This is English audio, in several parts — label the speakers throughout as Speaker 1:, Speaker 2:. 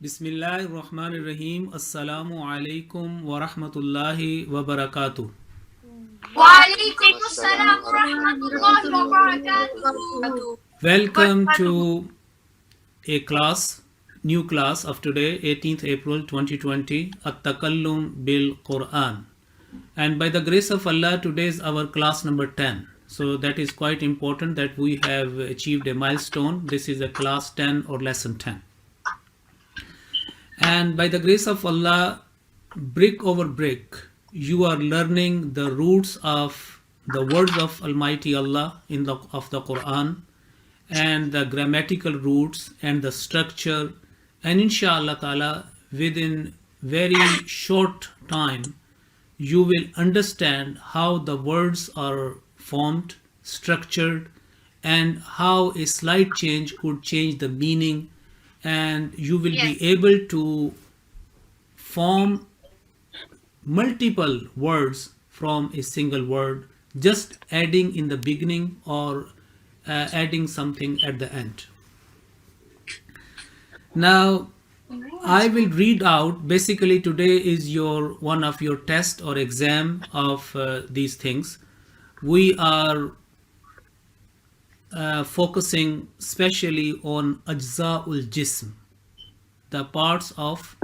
Speaker 1: Bismillahirrahmanirrahim. Assalamu alaikum wa rahmatullahi wa barakatuh.
Speaker 2: وعليكم السلام ورحمة الله وبركاته.
Speaker 1: Welcome to a class, new class of today, 18th April 2020, At-Takallum bil Quran. And by the grace of Allah, today is our class number 10. So that is quite important that we have achieved a milestone. This is a class 10 or lesson 10. And by the grace of Allah, brick over brick, you are learning the roots of the words of Almighty Allah of the Quran, and the grammatical roots and the structure, and inshallah ta'ala within very short time you will understand how the words are formed, structured, and how a slight change could change the meaning, and you will be able to form multiple words from a single word, just adding in the beginning or adding something at the end. Now, I will read out. Basically, today is one of your test or exam of these things. We are focusing specially on ajza'ul jism, the parts of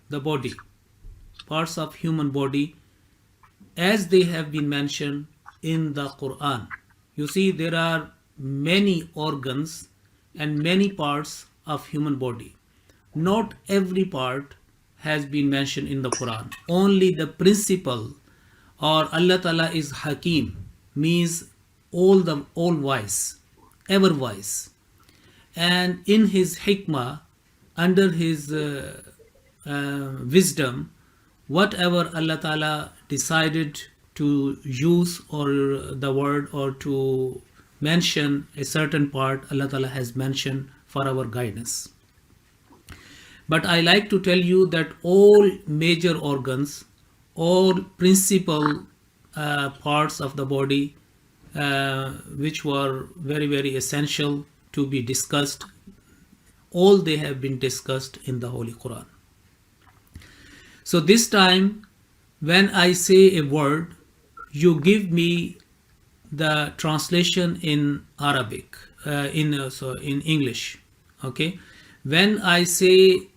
Speaker 1: the body, parts of human body, as they have been mentioned in the Quran. You see, there are many organs and many parts of human body. Not every part has been mentioned in the Quran. Only the principle, or Allah Ta'ala is Hakim, means all wise, ever wise. And in his hikmah, under his wisdom, whatever Allah Ta'ala decided to use or the word or to mention a certain part, Allah Ta'ala has mentioned for our guidance. But I like to tell you that all major organs, all principal parts of the body, which were very, very essential to be discussed, all they have been discussed in the Holy Quran. So this time, when I say a word, you give me the translation in Arabic, in English. Okay. When I say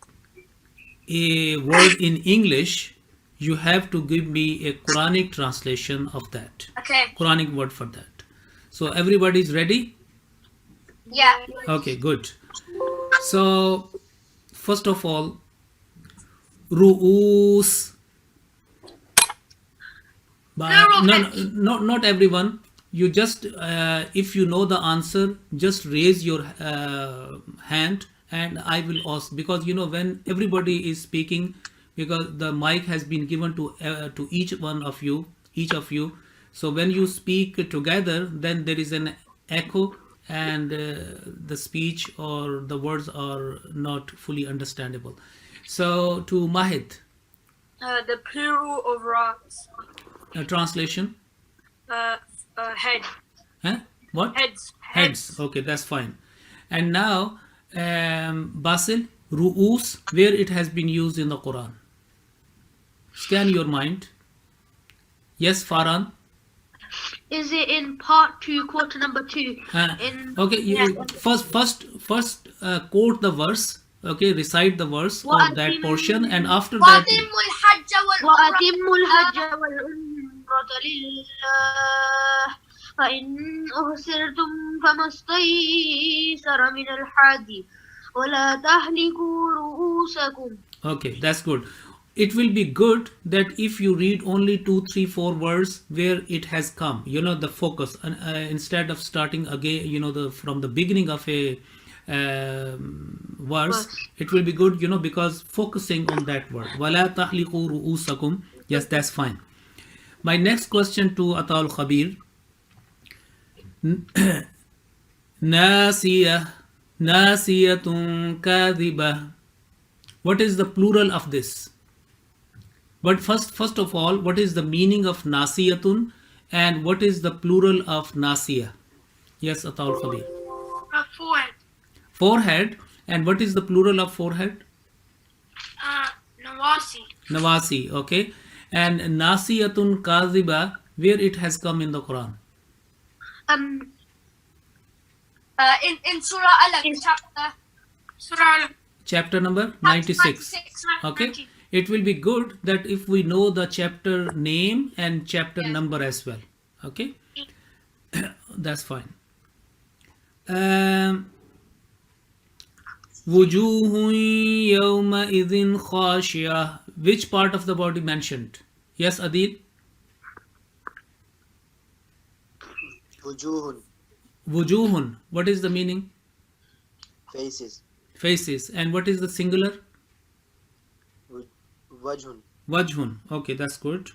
Speaker 1: a word in English, you have to give me a Quranic translation of that.
Speaker 2: Okay.
Speaker 1: Quranic word for that. So everybody is ready?
Speaker 2: Yeah.
Speaker 1: Okay, good. So first of all, ru'us. No, not everyone. You just, if you know the answer, just raise your hand and I will ask, because when everybody is speaking, because the mic has been given to each of you. So when you speak together, then there is an echo and the speech or the words are not fully understandable. So to Mahid.
Speaker 2: The plural of rocks.
Speaker 1: Translation?
Speaker 2: Head.
Speaker 1: Huh? What?
Speaker 2: Heads.
Speaker 1: Okay, that's fine. And now, Basil, ru'us, where it has been used in the Quran. Scan your mind. Yes, Farhan?
Speaker 3: Is it in part 2, quarter number 2?
Speaker 1: Okay, first quote the verse. Okay, recite the verse of that portion, and after that.
Speaker 3: وَأَتِمُّ الْحَجَّ وَالْعُمْرَةَ لِلَّهِ فَإِنْ أُحْصِرْتُمْ فَمَا اسْتَيْسَرَ مِنَ الْحَدِيِ وَلَا تَحْلِقُوا رُؤُوسَكُمْ.
Speaker 1: Okay, that's good. It will be good that if you read only 2, 3, 4 words where it has come, the focus, and instead of starting again, from the beginning of a verse, it will be good, because focusing on that word. وَلَا تَحْلِقُوا رُؤُوسَكُمْ. Yes, that's fine. My next question to Ataul Khabir. Nasiyatun kadhiba. What is the plural of this? But first of all, what is the meaning of nasiyatun and what is the plural of nasiya? Yes, Ataul Khabir.
Speaker 2: Forehead.
Speaker 1: Forehead. And what is the plural of forehead?
Speaker 2: Nawasi.
Speaker 1: Nawasi, okay. And Nasiyatun Kaziba, where it has come in the Quran?
Speaker 2: In Surah Alaq, chapter. Surah Alaq.
Speaker 1: Chapter number 96.
Speaker 2: 96.
Speaker 1: Okay.
Speaker 2: 90.
Speaker 1: It will be good that if we know the chapter name and chapter number as well. Okay. That's fine. Wujuhun yawma idhin khashiyah. Which part of the body mentioned? Yes, Adil?
Speaker 4: Wujuhun,
Speaker 1: Wujuhun. What is the meaning?
Speaker 4: faces.
Speaker 1: Faces. And what is the singular?
Speaker 4: Wajhun,
Speaker 1: Wajhun. Okay, that's good.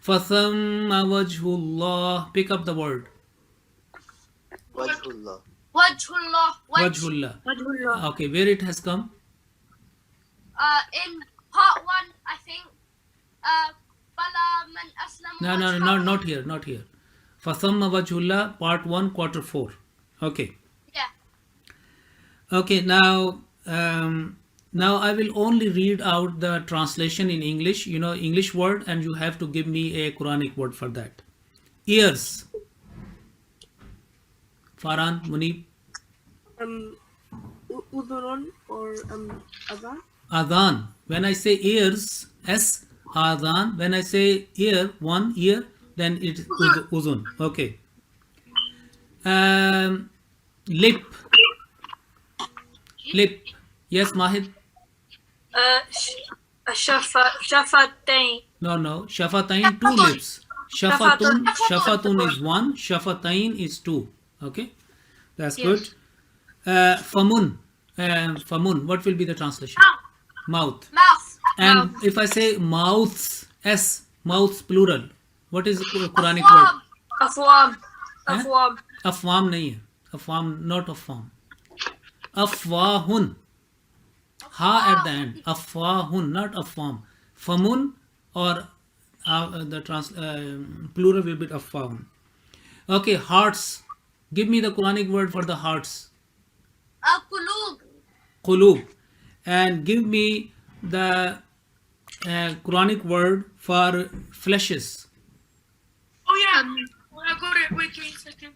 Speaker 1: Fathamma wajhullah. Pick up the word.
Speaker 4: Wajhullah,
Speaker 2: Wajhullah.
Speaker 1: Wajhullah.
Speaker 2: Wajhullah.
Speaker 1: Okay, where it has come?
Speaker 2: In part 1, I think. Bala man aslama.
Speaker 1: No, not here, not here. Fathamma wajhullah, part 1, quarter 4. Okay.
Speaker 2: Yeah.
Speaker 1: Okay, now I will only read out the translation in English, English word, and you have to give me a Quranic word for that. Ears. Farhan, Munib.
Speaker 2: Udhunun or adhan.
Speaker 1: Adhan. When I say ears, S, Adhan. When I say ear, one ear, then it is uzun. Okay. Lip. Lip. Yes, Mahid.
Speaker 2: Shafatain.
Speaker 1: No. Shafatain, 2 lips. Shafatun is 1. Shafatain is 2. Okay. That's good. Famun. Famun. What will be the translation? Mouth.
Speaker 2: Mouth.
Speaker 1: And if I say mouths, S, mouths plural, what is the Quranic word?
Speaker 2: Afwam.
Speaker 1: Huh?
Speaker 2: Afwam.
Speaker 1: Afwam nahi hai. Afwam, not afwam. Afwahun. Ha at the end. Afwahun, not afwam. Famun or the plural will be afwahun. Okay, hearts. Give me the Quranic word for the hearts.
Speaker 2: Kulub.
Speaker 1: Qulub. And give me the Quranic word for fleshes.
Speaker 2: Oh yeah. I got it. Wait a second.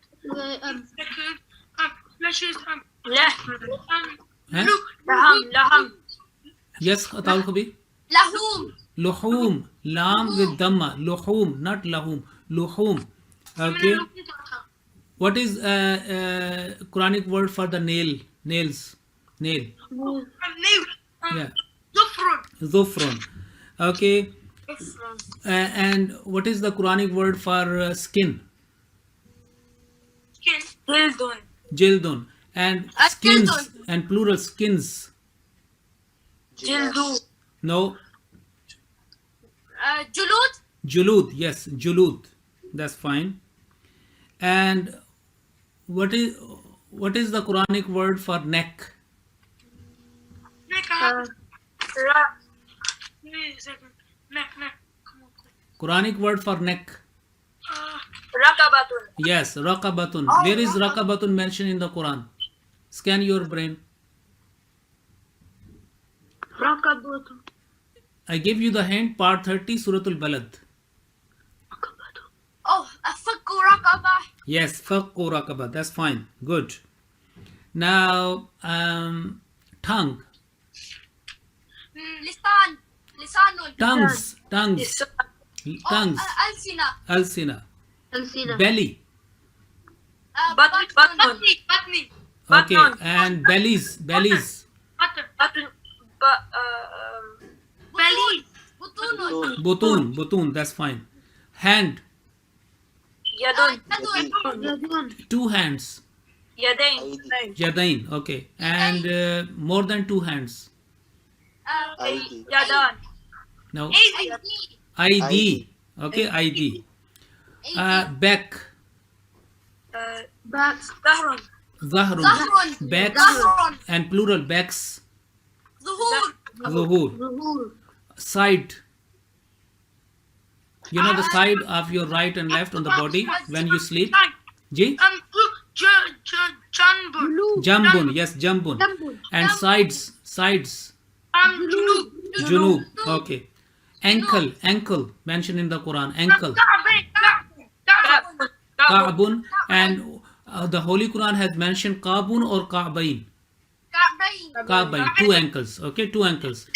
Speaker 2: Flashes.
Speaker 1: Huh?
Speaker 2: Laham.
Speaker 1: Yes, Ataul Khabir.
Speaker 2: Lahum.
Speaker 1: Luhum. Lam with Dhamma. Luhum, not lahum. Luhum. Okay. What is Quranic word for the nail? Nails. Nail. Yeah. Zufrun. Okay. And what is the Quranic word for skin?
Speaker 2: Jildun.
Speaker 1: Jildun. And skins.
Speaker 2: Jildun.
Speaker 1: And plural skins.
Speaker 2: Jildu.
Speaker 1: No.
Speaker 2: Julud.
Speaker 1: Julud. Yes. Julud. That's fine. And what is the Quranic word for neck? Quranic word for neck.
Speaker 2: Rakabatun.
Speaker 1: Yes, Raqabatun. Where is Raqabatun mentioned in the Quran? Scan your brain.
Speaker 3: Rakabatun.
Speaker 1: I give you the hint, part 30, Suratul Balad.
Speaker 2: Oh, Fakku Rakabah.
Speaker 1: Yes, Faqqu Raqaba. That's fine. Good. Now, tongue.
Speaker 2: Lisan. Lisanun.
Speaker 1: Tongues. Tongues.
Speaker 2: Lisan.
Speaker 1: Tongues.
Speaker 2: Alsina.
Speaker 1: Alsina.
Speaker 3: Alsina.
Speaker 1: Belly.
Speaker 2: Batni.
Speaker 1: Okay. And bellies. Bellies.
Speaker 2: Batun. Belly. Butunun.
Speaker 1: Butun. Butun. That's fine. Hand.
Speaker 2: Yadun.
Speaker 3: Yadun.
Speaker 1: 2 hands.
Speaker 2: Yadain.
Speaker 1: Yadain. Okay. And more than 2 hands.
Speaker 4: Aidi.
Speaker 2: Yadan.
Speaker 1: No.
Speaker 2: Aidi.
Speaker 1: ID. Okay. ID. Back.
Speaker 3: Back.
Speaker 2: Zahrun.
Speaker 1: Zahrun.
Speaker 2: Zahrun.
Speaker 1: Backs.
Speaker 2: Zahrun.
Speaker 1: And plural backs.
Speaker 2: Zuhur.
Speaker 1: Zuhur.
Speaker 3: Zuhur.
Speaker 1: Side. You know the side of your right and left on the body when you sleep? Ji?
Speaker 2: Janbun.
Speaker 1: Jambun. Yes, jambun.
Speaker 3: Jambun.
Speaker 1: And sides. Sides.
Speaker 5: Junub.
Speaker 1: Junub. Okay. Ankle mentioned in the Quran. Ankle.
Speaker 5: Ka'bun.
Speaker 1: Ka'bun. And the Holy Quran has mentioned Ka'bun or Ka'bain.
Speaker 2: Ka'bayn.
Speaker 1: Ka'bain. Two ankles. Okay, two ankles.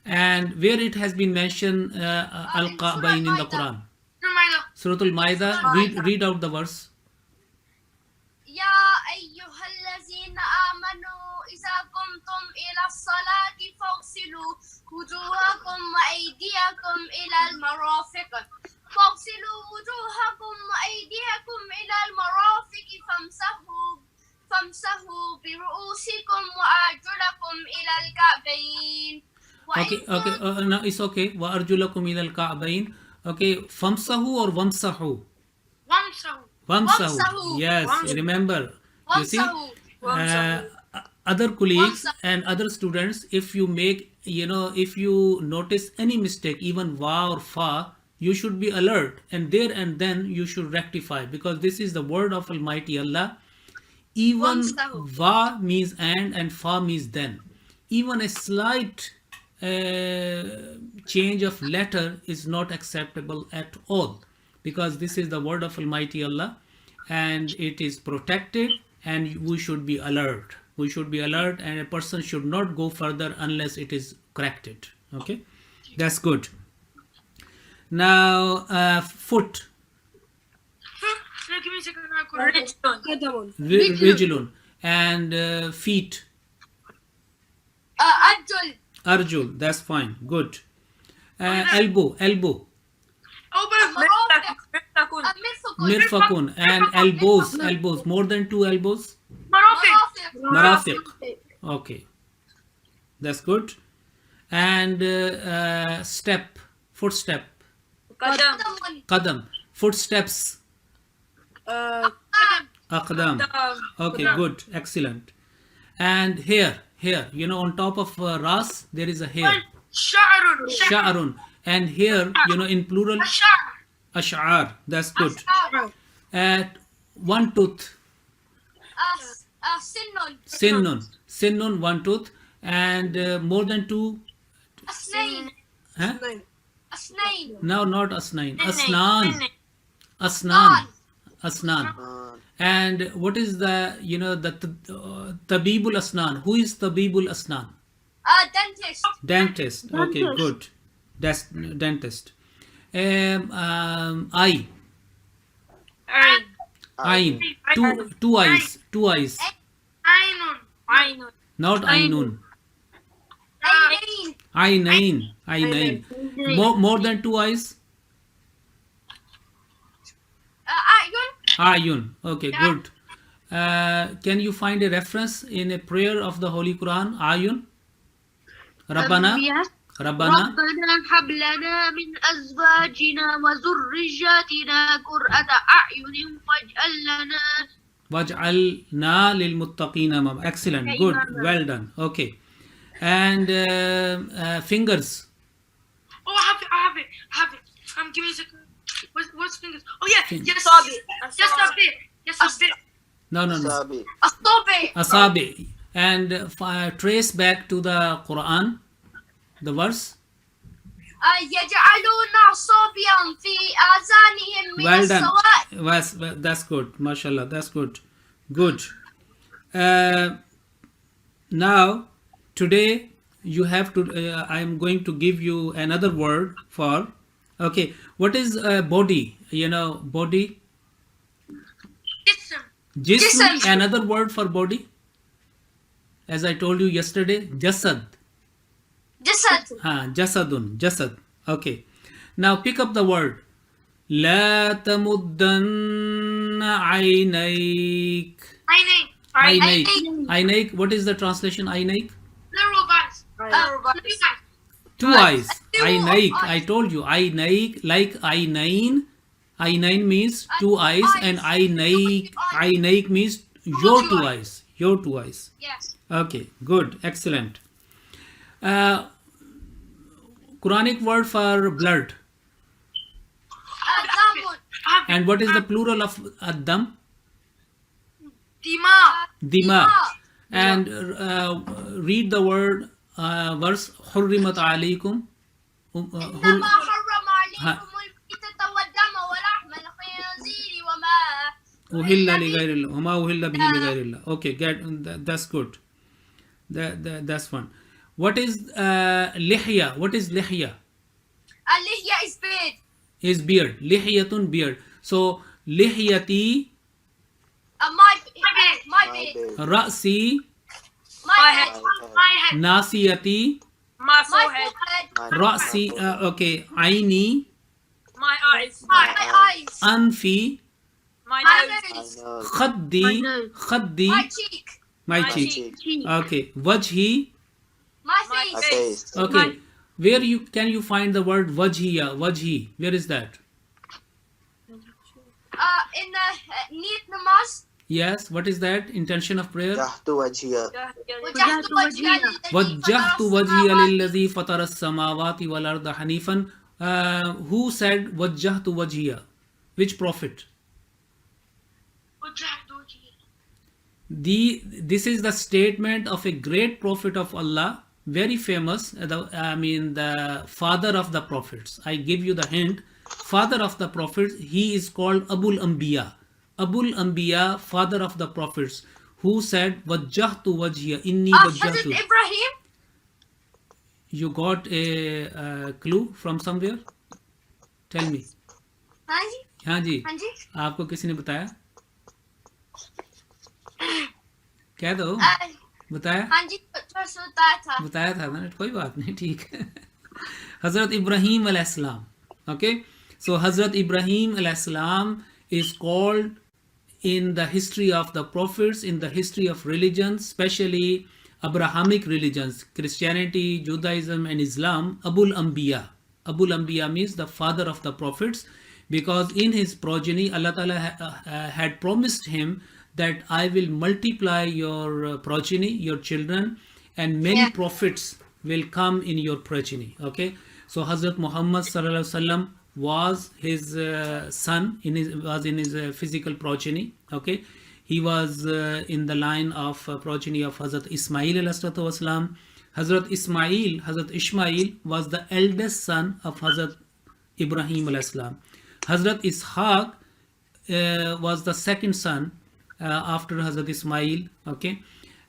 Speaker 1: And where it has been mentioned Al-Ka'bain in the Quran. Surah Al-Ma'idah. Read out the verse.
Speaker 2: يا أيها الذين آمنوا إذا قمتم إلى الصلاة فاغسلوا وجوهكم وأيديكم إلى المرافق فامسحوا برؤوسكم وأرجلكم إلى الكعبين.
Speaker 1: Okay, no, it's okay. وَأَرْجُلَكُمْ إِلَى الْكَعْبَيْنِ. Okay, فَامْسَحُوا or وَامْسَحُوا? Wamsahu. Yes, remember. You see, other colleagues and other students, if you make, if you notice any mistake, even wa or fa, you should be alert, and there and then you should rectify, because this is the word of Almighty Allah. Even
Speaker 2: Wamsahu.
Speaker 1: va means and fa means then. Even a slight change of letter is not acceptable at all, because this is the word of Almighty Allah and it is protected, and we should be alert. We should be alert, and a person should not go further unless it is corrected. Okay, that's good. Now, foot, rijlun, and feet,
Speaker 2: أرجل.
Speaker 1: arjul. That's fine. Good. Elbow, mirfakun, and elbows. More than two elbows. Marafiq. Okay, that's good. And footstep, qadam, footsteps, aqdam. Okay, good, excellent. And hair, on top of ras there is a hair, sha'run, and here, in plural, ash'ar. That's good. At one tooth, sinnun, one tooth, and more than two,
Speaker 2: أسنين.
Speaker 1: huh?
Speaker 2: أسنين.
Speaker 1: No, not asnain, asnan. And what is the tabibul asnan? Who is tabibul asnan?
Speaker 2: Dentist.
Speaker 1: Dentist. Okay, good. That's dentist. Eye. Ayn. Two eyes. Not aynun.
Speaker 2: Ainain.
Speaker 1: Aynain. More than two eyes.
Speaker 2: Ayun.
Speaker 1: Ayun. Okay, good. Can you find a reference in a prayer of the Holy Quran? Ayun. Rabbana.
Speaker 3: Yes.
Speaker 1: Rabbana.
Speaker 3: ربنا هب لنا من أزواجنا وذرياتنا قرة أعين
Speaker 1: Waj'alna lil muttaqina imama. Excellent. Good. Well done. Okay. And fingers.
Speaker 5: Oh, I have it. Give me a second. What's fingers? Oh yeah,
Speaker 1: Fingers.
Speaker 5: yes, just a bit.
Speaker 1: No.
Speaker 4: Sabi.
Speaker 2: الصوبع.
Speaker 1: Asabi. And trace back to the Quran, the verse.
Speaker 2: يجعلون أصابعهم في آذانهم من
Speaker 1: Well done.
Speaker 2: الصواعق.
Speaker 1: That's good. Mashallah. That's good. Good. Now, today you have to. I am going to give you another word for. Okay. What is body? Body. Jism.
Speaker 2: Jism.
Speaker 1: Another word for body. As I told you yesterday, jasad.
Speaker 2: جسد.
Speaker 1: Jasadun. Jasad. Okay. Now pick up the word. لا تمدن عينيك. Aynaik. What is the translation? Aynaik. Two eyes. Aynaik. I told you. Aynaik, like aynain. Aynain means two eyes, and aynaik means your two eyes. Your two eyes.
Speaker 2: Yes.
Speaker 1: Okay, good, excellent. Quranic word for blood.
Speaker 2: الدم.
Speaker 1: And what is the plural of Adam?
Speaker 5: Dima.
Speaker 1: Dima. And read the word verse حرمت عليكم
Speaker 2: إنما حرم عليكم الميتة والدم ولحم الخنزير وما
Speaker 1: أهل لغير الله وما أهل به لغير الله. Okay, that's good. That's one. What is lihya? What is lihya?
Speaker 2: اللحية is beard.
Speaker 1: Is beard. Lihyatun, beard. So lihyati,
Speaker 2: My beard.
Speaker 1: ra'si,
Speaker 2: My head.
Speaker 5: My head.
Speaker 1: nasiyati,
Speaker 5: My
Speaker 2: My
Speaker 5: forehead.
Speaker 2: forehead.
Speaker 1: ra'si, okay, aini,
Speaker 5: My eyes.
Speaker 2: My eyes.
Speaker 1: anfi,
Speaker 5: My
Speaker 2: My
Speaker 5: nose.
Speaker 4: My
Speaker 2: nose.
Speaker 4: nose.
Speaker 1: khaddi,
Speaker 3: My nose.
Speaker 1: khaddi,
Speaker 2: My cheek.
Speaker 1: my
Speaker 5: My
Speaker 1: cheek.
Speaker 5: cheek.
Speaker 3: Cheek.
Speaker 1: Okay, wajhi.
Speaker 2: My
Speaker 5: My
Speaker 2: face.
Speaker 4: My
Speaker 5: face.
Speaker 4: face.
Speaker 1: Okay, where you can you find the word wajhiya? Wajhi. Where is that?
Speaker 2: In the Niyat Namaz.
Speaker 1: Yes. What is that? Intention of prayer.
Speaker 4: Jahtu wajhiya.
Speaker 2: وجهت وجهي للذي
Speaker 1: وجهت
Speaker 2: فطر
Speaker 1: وجهي
Speaker 2: السماوات.
Speaker 1: للذي فطر السماوات والأرض حنيفا. Who said وجهت وجهي? Which prophet? This is the statement of a great prophet of Allah, very famous. The father of the prophets. I give you the hint. Father of the prophets. He is called Abul Anbiya. Abul Anbiya, father of the prophets, who said wajjahtu wajhiya inni
Speaker 2: Hazrat
Speaker 1: wajjahtu.
Speaker 2: Ibrahim.
Speaker 1: You got a clue from somewhere? Tell me.
Speaker 2: हाँ जी
Speaker 1: हाँ जी,
Speaker 2: हाँ जी
Speaker 1: आपको किसी ने बताया? कह दो, बताया?
Speaker 2: हाँ जी थोड़ा सा बताया था
Speaker 1: ना, कोई बात नहीं, ठीक है. Hazrat Ibrahim alayhis salam. Okay, so Hazrat Ibrahim alayhis salam is called in the history of the prophets, in the history of religions, especially Abrahamic religions, Christianity, Judaism and Islam, Abul Anbiya. Abul Anbiya means the father of the prophets, because in his progeny Allah Ta'ala had promised him that I will multiply your progeny, your children, and many prophets will come in your progeny. Okay, so Hazrat Muhammad sallallahu alaihi wasallam was his son, in his physical progeny. Okay, he was in the line of progeny of Hazrat Ismail alayhi wasalam. Hazrat Ishmael was the eldest son of Hazrat Ibrahim alayhi salam. Hazrat Ishaq was the second son after Hazrat Ismail. Okay,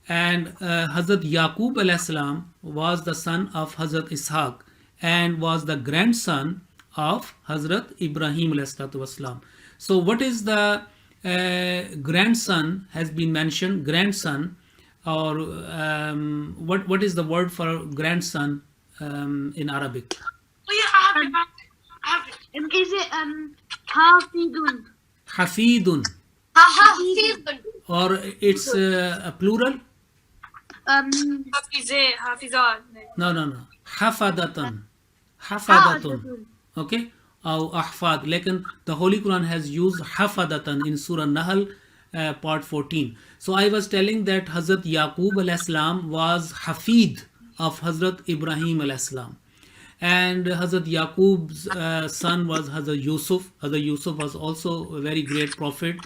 Speaker 1: and Hazrat Yaqub alayhi salam was the son of Hazrat Ishaq and was the grandson of Hazrat Ibrahim alayhi salam. So what is the grandson has been mentioned, grandson, or what is the word for grandson in Arabic?
Speaker 5: Oh yeah, I have it.
Speaker 3: Is it Hafidun?
Speaker 1: Hafidun,
Speaker 2: Hafidun.
Speaker 1: or it's a plural?
Speaker 5: Hafizan.
Speaker 1: No. Hafadatun. Okay, or ahfad. Lekin the Holy Quran has used hafadatan in Surah Nahl part 14. So I was telling that Hazrat Yaqub alayhis salam was hafid of Hazrat Ibrahim alayhis salam, and Hazrat Yaqub's son was Hazrat Yusuf. Hazrat Yusuf was also a very great prophet.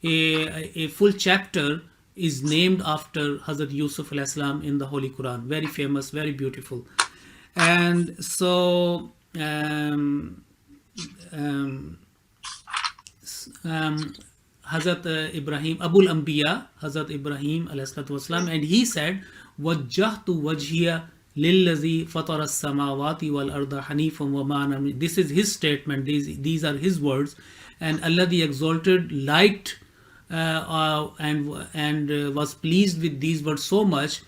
Speaker 1: A full chapter is named after Hazrat Yusuf alayhis salam in the Holy Quran. Very famous, very beautiful. And so Hazrat Ibrahim, Abul Anbiya, Hazrat Ibrahim alayhi wasalam, and he said, "Wajjahtu wajhiya lillazi fatara as-samawati wal arda hanifan wa ma ana." This is his statement. These are his words, and Allah the Exalted liked and was pleased with these words so much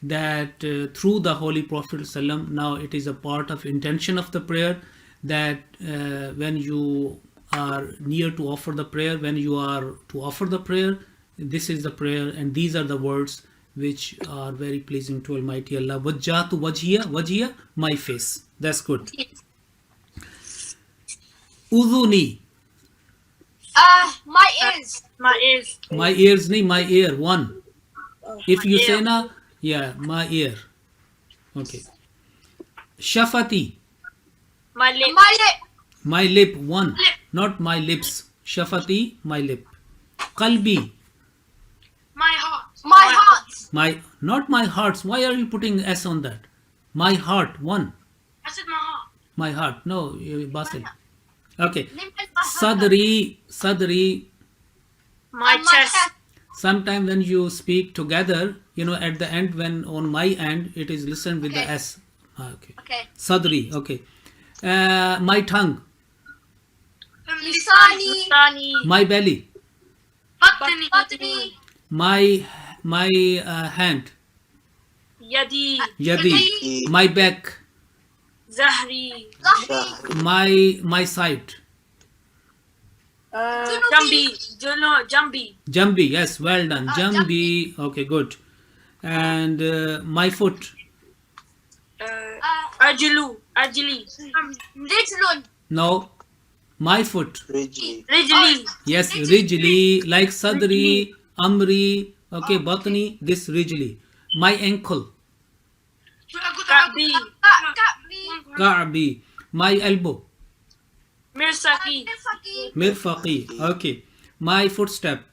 Speaker 1: that through the Holy Prophet ﷺ, now it is a part of intention of the prayer that when you are near to offer the prayer, when you are to offer the prayer, this is the prayer, and these are the words which are very pleasing to Almighty Allah. Wajjahtu wajhiya, my face. That's good. Udhuni,
Speaker 2: My ears.
Speaker 5: My ears.
Speaker 1: my ears, nahi, my ear, one. If you
Speaker 5: ear.
Speaker 1: say na, yeah, my ear. Okay. Shafati,
Speaker 5: My lip.
Speaker 2: My lip.
Speaker 1: my lip, one.
Speaker 5: Lip.
Speaker 1: Not my lips. Shafati, my lip. Qalbi,
Speaker 5: My heart.
Speaker 2: My heart.
Speaker 1: not my hearts. Why are you putting S on that? My heart. One.
Speaker 5: I said my heart.
Speaker 1: My heart. No, Basil. Okay.
Speaker 2: نمت بحر.
Speaker 1: Sadri. Sadri.
Speaker 5: My
Speaker 2: And
Speaker 5: chest.
Speaker 1: Sometime when you speak together, at the end, when on my end, it is listened with the
Speaker 2: Okay.
Speaker 1: S. Okay.
Speaker 2: Okay.
Speaker 1: Sadri. Okay. My tongue.
Speaker 2: لساني.
Speaker 5: Lisani.
Speaker 1: My belly.
Speaker 5: Batni.
Speaker 2: بطني.
Speaker 1: My hand.
Speaker 5: Yadi.
Speaker 1: Yadi.
Speaker 4: يدي
Speaker 1: My back.
Speaker 5: Zahri.
Speaker 2: ظهري.
Speaker 1: My side.
Speaker 5: Jambi. Jambi.
Speaker 1: Jambi. Yes, well done. Jambi. Okay, good. And my foot.
Speaker 5: Ajlu. Ajli.
Speaker 2: رجل.
Speaker 1: No. My foot.
Speaker 4: رجلي
Speaker 5: Rijli.
Speaker 1: Yes, rijli. Like sadri, amri. Okay, batni. This rijli. My ankle.
Speaker 5: Ka'bi.
Speaker 2: كعبي.
Speaker 1: Ka'bi. My elbow.
Speaker 5: Mirsaki.
Speaker 2: مرفقي.
Speaker 1: Mirfaqi. Okay. My footstep.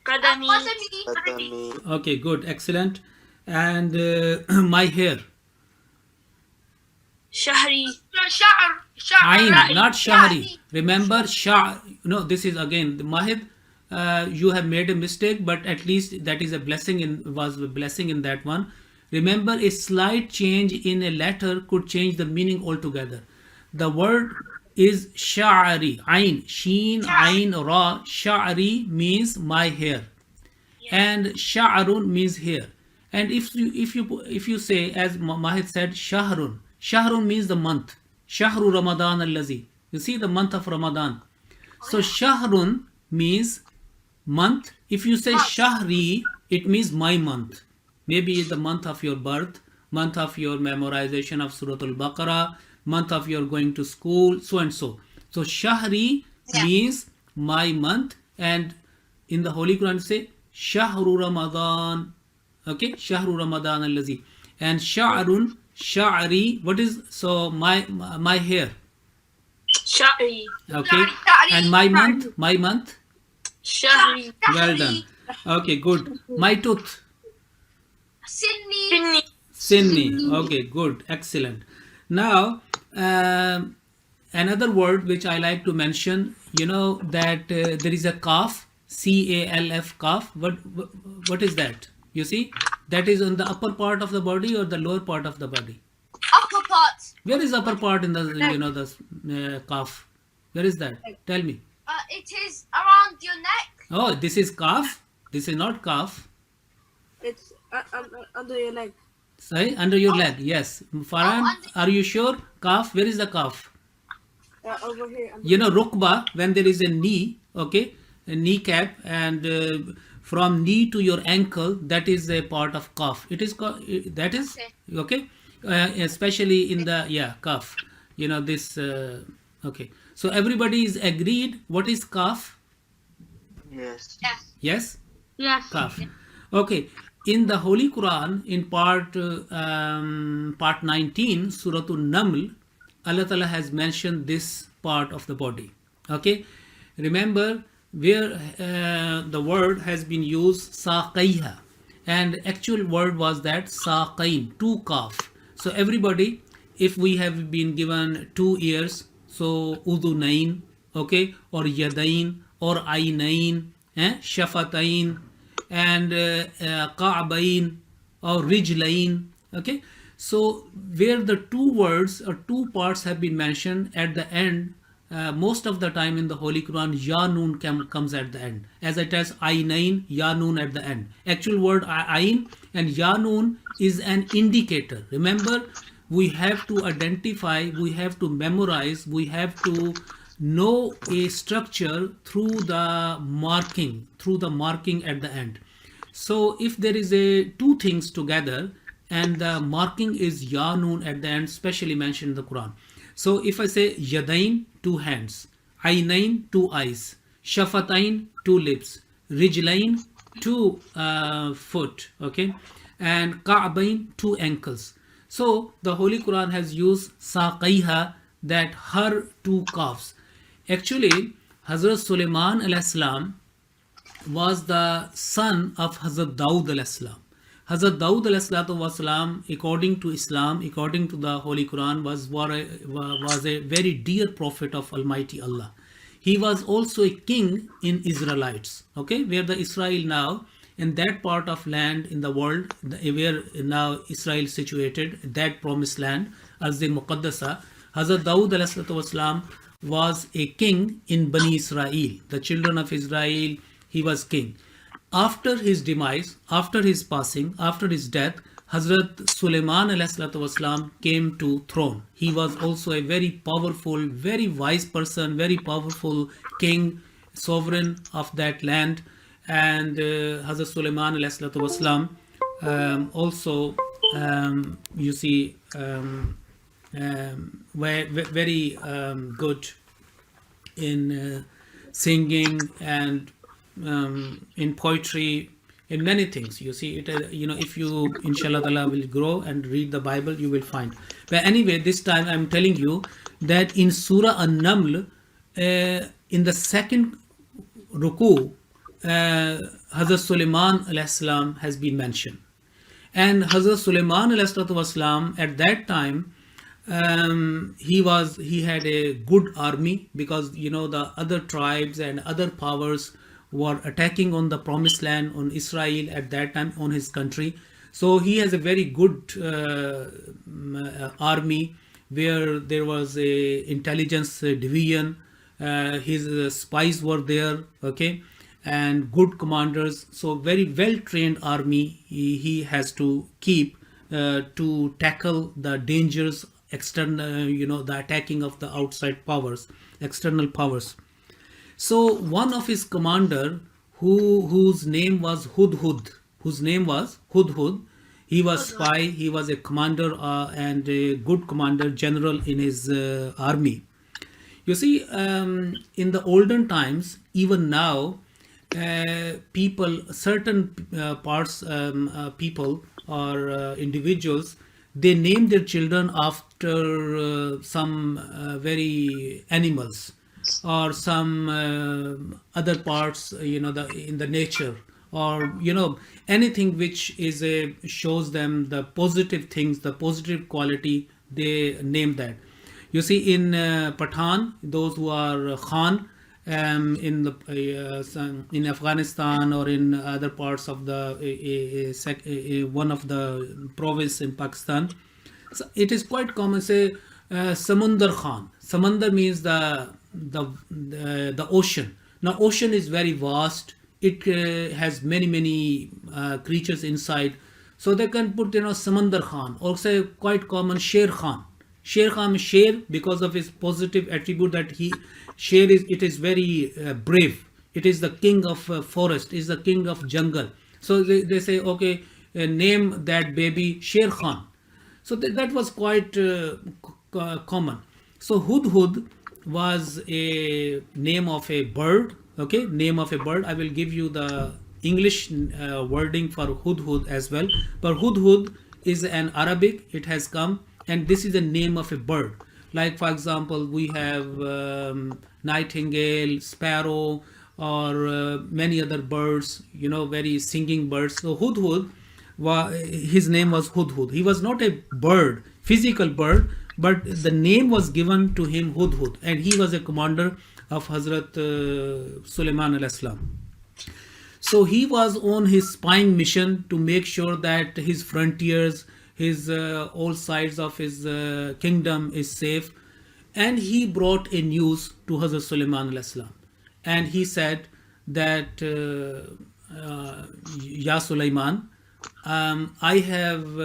Speaker 5: Kadami.
Speaker 2: قدمي.
Speaker 4: قدمي
Speaker 1: Okay, good. Excellent. And my hair.
Speaker 5: Shahri.
Speaker 1: Ain, not shahri.
Speaker 2: Shahri.
Speaker 1: Remember, no, this is again, Mahid, you have made a mistake, but at least that is a blessing was a blessing in that one. Remember, a slight change in a letter could change the meaning altogether. The word is sha'ari, ain, sheen, ain, ra. Sha'ari means my hair, and sha'arun means hair. And if you say, as Mahid said, shahrun means the month. Shahru Ramadan allazi. You see the month of Ramadan. So shahrun means month. If you say shahri, it means my month. Maybe the month of your birth, month of your memorization of Surah Al-Baqarah, month of your going to school, so and so. So shahri means my month, and in the Holy Quran say shahru Ramadan. Okay, shahru Ramadan allazi. And sha'run, sha'ri, what is, so my hair.
Speaker 5: Sha'ri.
Speaker 1: Okay, and my month.
Speaker 5: Shahri.
Speaker 1: Well done. Okay, good. My tooth.
Speaker 2: سني.
Speaker 5: Finni.
Speaker 1: Sinni. Okay, good. Excellent. Now, another word which I like to mention, that there is a calf, calf, calf. What is that? You see, that is on the upper part of the body or the lower part of the body.
Speaker 2: Upper part.
Speaker 1: Where is upper part in the the calf? Where is that? Tell me.
Speaker 2: It is around your neck.
Speaker 1: Oh, this is calf. This is not calf.
Speaker 6: It's under your leg.
Speaker 1: Sorry, under your leg. Yes. Farhan, are you sure? Calf. Where is the calf?
Speaker 6: Over here.
Speaker 1: Rukba, when there is a knee, okay, a kneecap, and from knee to your ankle, that is a part of calf. It is called, that is, okay, especially in the, calf. This, okay. So everybody is agreed. What is calf?
Speaker 4: yes
Speaker 1: Yes?
Speaker 3: Yes.
Speaker 1: Calf. Okay. In the Holy Quran, in part 19, Surah An-Naml, Allah Ta'ala has mentioned this part of the body. Okay. Remember where the word has been used, saqaiha, and actual word was that saqain, two calf. So everybody, if we have been given 2 ears, so udunain, okay, or yadain, or ainain, shafatain, and ka'bain, or rijlain, okay. So where the two words or two parts have been mentioned at the end, most of the time in the Holy Quran, ya noon comes at the end, as it has ainain, ya noon at the end. Actual word ain and ya noon is an indicator. Remember, we have to identify, we have to memorize, we have to know a structure through the marking at the end. So if there is two things together and the marking is ya noon at the end, specially mentioned in the Quran. So if I say yadain, 2 hands, ainain, 2 eyes, shafatain, 2 lips, rijlain, 2 foot, okay, and ka'bain, 2 ankles. So the Holy Quran has used saqaiha, that her 2 calves. Actually, Hazrat Sulaiman alayhi salam was the son of Hazrat Daud alayhi salam. Hazrat Dawood wasalam, according to Islam, according to the Holy Quran, was a very dear prophet of Almighty Allah. He was also a king in Israelites, okay, where the Israel now, in that part of land in the world, where now Israel is situated, that promised land, Arz-e Muqaddasa, Hazrat Dawood wasalam was a king in Bani Israel, the children of Israel. He was king. After his demise, after his passing, after his death, Hazrat Sulaiman wasalam came to throne. He was also a very powerful, very wise person, very powerful king, sovereign of that land. And Hazrat Sulaiman wasalam also, you see, very good in singing and in poetry, in many things. You see it, if you inshallah ta'ala will grow and read the Bible, you will find. But anyway, this time I'm telling you that in Surah An-Naml, in the second ruku, Hazrat Sulaiman alayhi salam has been mentioned. And Hazrat Sulaiman alayhi salam at that time, he had a good army, because the other tribes and other powers were attacking on the promised land, on Israel at that time, on his country. So he has a very good army, where there was a intelligence division, his spies were there, okay, and good commanders. So very well trained army he has to keep to tackle the dangers, external, the attacking of the outside powers, external powers. So one of his commander, whose name was Hudhud, he was spy, he was a commander and a good commander, general in his army. You see, in the olden times, even now, certain people or individuals, they name their children after some very animals, or some other parts, in the nature, or anything which is shows them the positive things, the positive quality, they name that. You see, in Pathan, those who are Khan, in Afghanistan or in other parts of the one of the province in Pakistan, so it is quite common, say Samundar Khan. Samundar means the ocean. Now ocean is very vast, it has many creatures inside, so they can put Samundar Khan, or say quite common Sher Khan. Sher Khan is Sher because of his positive attribute that it is very brave. It is the king of forest, is the king of jungle. So they say, okay, name that baby Sher Khan. So that was quite common. So Hudhud was a name of a bird, okay, name of a bird. I will give you the English wording for Hudhud as well. But Hudhud is an Arabic, it has come, and this is the name of a bird. Like, for example, we have nightingale, sparrow, or many other birds, very singing birds. So Hudhud, his name was Hudhud. He was not a bird, physical bird, but the name was given to him Hudhud, and he was a commander of Hazrat Sulaiman alayhi salam. So he was on his spying mission to make sure that his frontiers, his all sides of his kingdom is safe. And he brought a news to Hazrat Sulaiman alayhi salam, and he said that Ya Sulaiman, I have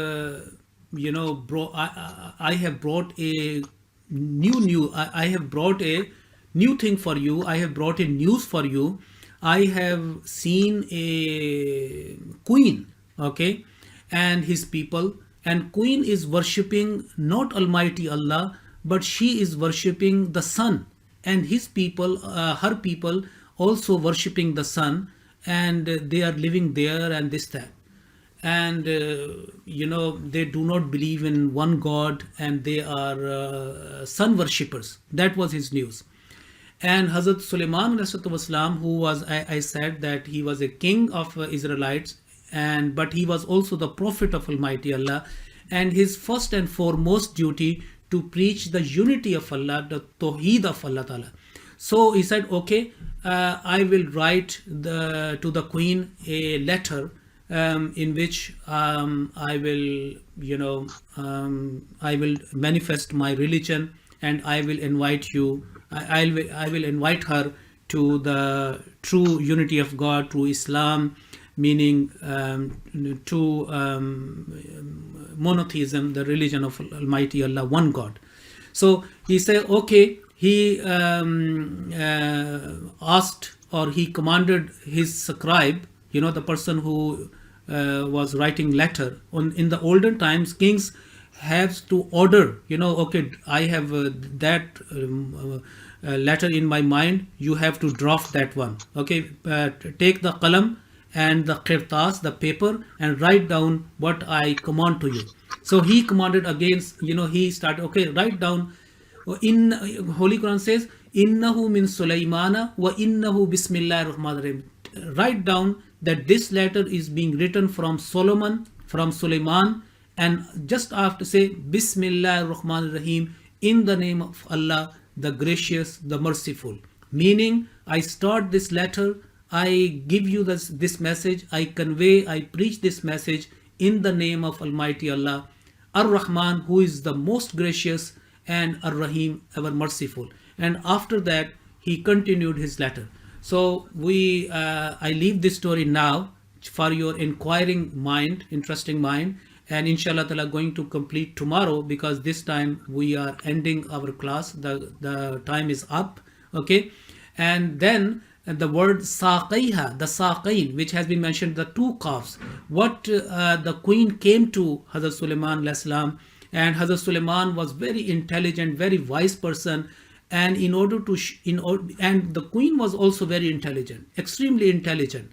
Speaker 1: I have brought a I have brought a new thing for you. I have brought a news for you. I have seen a queen, okay, and his people. And queen is worshipping not Almighty Allah, but she is worshipping the sun. And his people, her people, also worshipping the sun, and they are living there and this that. And they do not believe in one God, and they are sun worshippers. That was his news. And Hazrat Sulaiman, who was, I said that he was a king of Israelites, but he was also the prophet of Almighty Allah, and his first and foremost duty to preach the unity of Allah, the Tawheed of Allah Ta'ala. So he said, okay, I will write to the Queen a letter in which I will, I will manifest my religion, and I will invite you. I will invite her to the true unity of God, true Islam, meaning true monotheism, the religion of Almighty Allah, one God. So he said, okay. He asked, or he commanded his scribe, the person who was writing letter. In the olden times, kings have to order, okay, I have that letter in my mind, you have to draft that one. Okay, take the qalam and the qirtas, the paper, and write down what I command to you. So he commanded against, he started, okay, write down. In Holy Quran says, Innahu min Sulaymana wa innahu bismillahir rahmanir rahim. Write down that this letter is being written from Solomon, from Sulaiman, and just after say Bismillahir rahmanir rahim, in the name of Allah, the gracious, the merciful. Meaning, I start this letter, I give you this message, I convey, I preach this message in the name of Almighty Allah, Ar-Rahman, who is the most gracious, and Ar-Rahim, ever merciful. And after that, he continued his letter. So I leave this story now for your inquiring mind, interesting mind, and inshallah ta'ala going to complete tomorrow, because this time we are ending our class. The time is up. Okay, and then the word saqaiha, the saqain, which has been mentioned, the two calves, what the queen came to Hazrat Sulaiman alayhi salam. And Hazrat Sulaiman was very intelligent, very wise person, and and the queen was also very intelligent, extremely intelligent,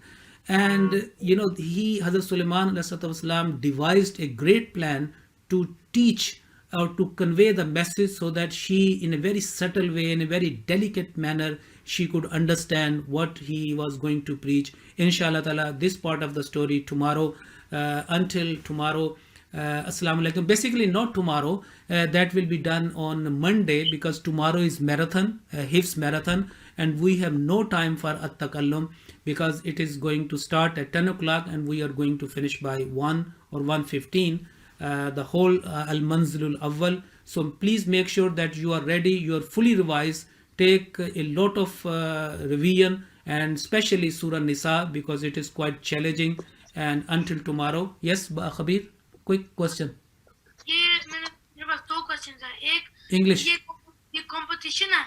Speaker 1: and Hazrat Sulaiman ﷺ devised a great plan to teach or to convey the message, so that she, in a very subtle way, in a very delicate manner, she could understand what he was going to preach. Inshallah ta'ala, this part of the story tomorrow, until tomorrow. Assalamu alaikum. Basically not tomorrow, that will be done on Monday, because tomorrow is marathon, Hifz marathon, and we have no time for at-takallum, because it is going to start at 10 o'clock and we are going to finish by 1 or 1:15, the whole al-manzilul awwal. So please make sure that you are ready, you are fully revised, take a lot of revision, and especially Surah Nisa, because it is quite challenging. And until tomorrow, yes, Khabir? Quick question.
Speaker 5: मेरे पास दो questions हैं. एक,
Speaker 1: English.
Speaker 5: ये competition है.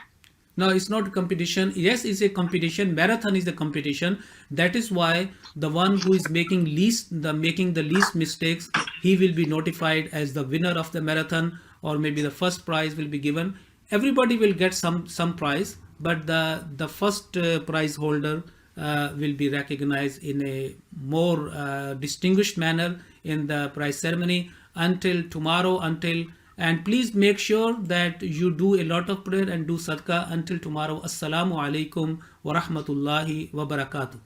Speaker 1: No, it's not a competition. Yes, it's a competition. Marathon is the competition. That is why the one who is making the least mistakes, he will be notified as the winner of the marathon, or maybe the first prize will be given. Everybody will get some prize, but the first prize holder will be recognized in a more distinguished manner in the prize ceremony. Until tomorrow, and please make sure that you do a lot of prayer and do sadaqah. Until tomorrow, assalamu alaikum wa rahmatullahi wa barakatuh.